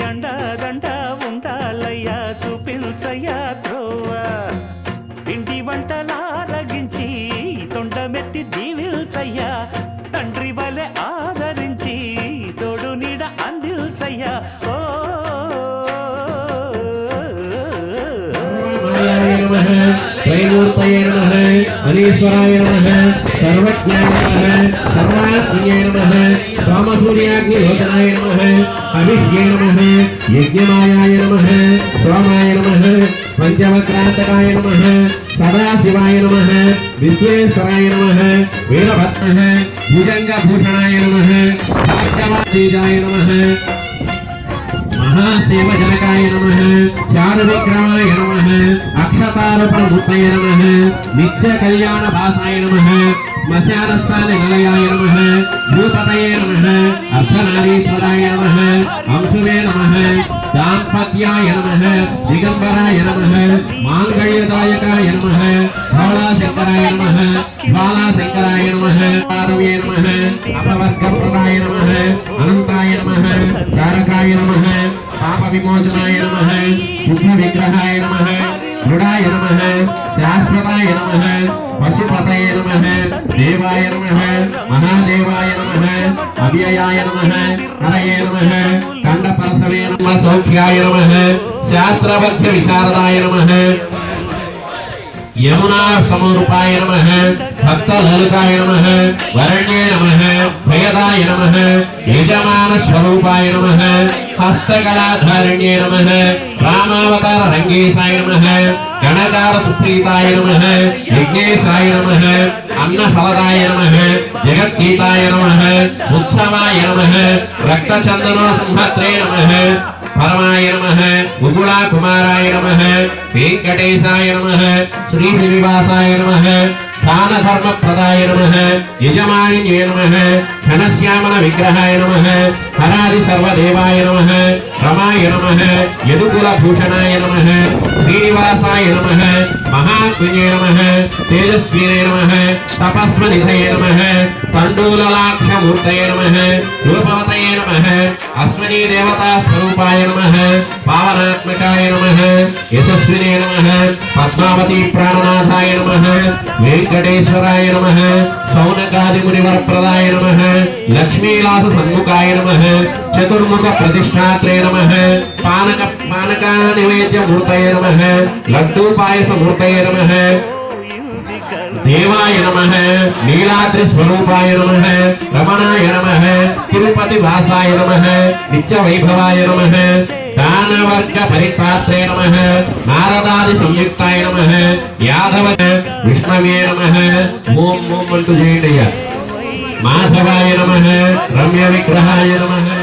అండాదండ ఉండాలయ్యా చూపించయ్యా త్రోవా ఇంటి వంటలారగించి తొండమెత్తి దీవిల్చయ్యా తండ్రి వలె ఆదరించి తోడు నీడ అందిల్చయ్యా ఓ त्रैमूर्तये नमः अनीश्वराय नमः सर्वज्ञाय नमः सर्वात्मने नमः सोमसूर्याग्निलोचनाय नमः अभिष्ये नमः यज्ञमायाय नमः सोमाय नमः पंचवक्रान्तकाय नमः सदाशिवाय नमः विश्वेश्वराय नमः वीरभद्रः भुजङ्गभूषणाय नमः भाग्यवादीजाय नमः महासेवजनकाय नमः चारुविक्रमाय नमः अक्षतारोपणमूर्तये नमः नित्यकल्याणभासाय नमः श्मशानस्थाननिलयाय नमः भूपतये नमः अर्धनारीश्वराय नमः अंशुवे नमः दाम्पत्याय नमः दिगंबराय नमः मांगल्यदायकाय नमः भोलाशंकराय नमः बालाशंकराय नमः पार्वये नमः अपवर्गप्रदाय नमः अनंताय नमः कारकाय नमः पाप विमोचनाय नमः शुभ विग्रहाय नमः दृढ़ाय नमः शाश्वताय नमः पशुपतये नमः देवाय नमः महादेवाय नमः अव्ययाय नमः हरये नमः खंडपरसवे नमः सौख्याय नमः शास्त्रवद्य विशारदाय नमः यमुना समरूपाय नमः भक्तललिताय नमः वरण्ये नमः भयदाय नमः यजमान स्वरूपाय नमः हस्तकलाधारण्ये नमः रामावतार रंगेशाय नमः गणकार सुप्रीताय नमः यज्ञेशाय नमः अन्नफलदाय नमः जगद्गीताय नमः उत्सवाय नमः रक्तचंदनो सिंहत्रे नमः परमाय नमः मुकुला कुमाराय नमः वेंकटेशाय नमः श्री श्रीनिवासाय नमः दान धर्म प्रदाय नमः यजमानिन्ये नमः घनश्यामल विग्रहाय नमः हरादि सर्वदेवाय नमः रमाय नमः यदुकुल भूषणाय नमः श्रीनिवासाय नमः महात्मने नमः तेजस्विने नमः तपस्वनिधये नमः तंडूललाक्ष मूर्तये नमः रूपवतये नमः अश्विनी देवता स्वरूपाय नमः पावनात्मकाय नमः यशस्विने नमः पद्मावती प्राणनाथाय नमः वेंकटेश्वराय नमः सौनकादि मुनिवरप्रदाय नमः लक्ष्मीलास सन्मुखाय नमः चतुर्मुख प्रतिष्ठात्रे नमः पानका निवेद्य मूर्तये नमः लड्डू पायस मूर्तये नमः देवाय नमः नीलाद्रि स्वरूपाय नमः रमणाय नमः तिरुपति वासाय नमः नित्य वैभवाय नमः दानवर्ग परिपात्रे नमः नारदादि संयुक्ताय नमः यादव विष्णवे नमः ओम ओम अंटू जयंतయ్య माधवाय नमः रम्य विग्रहाय नमः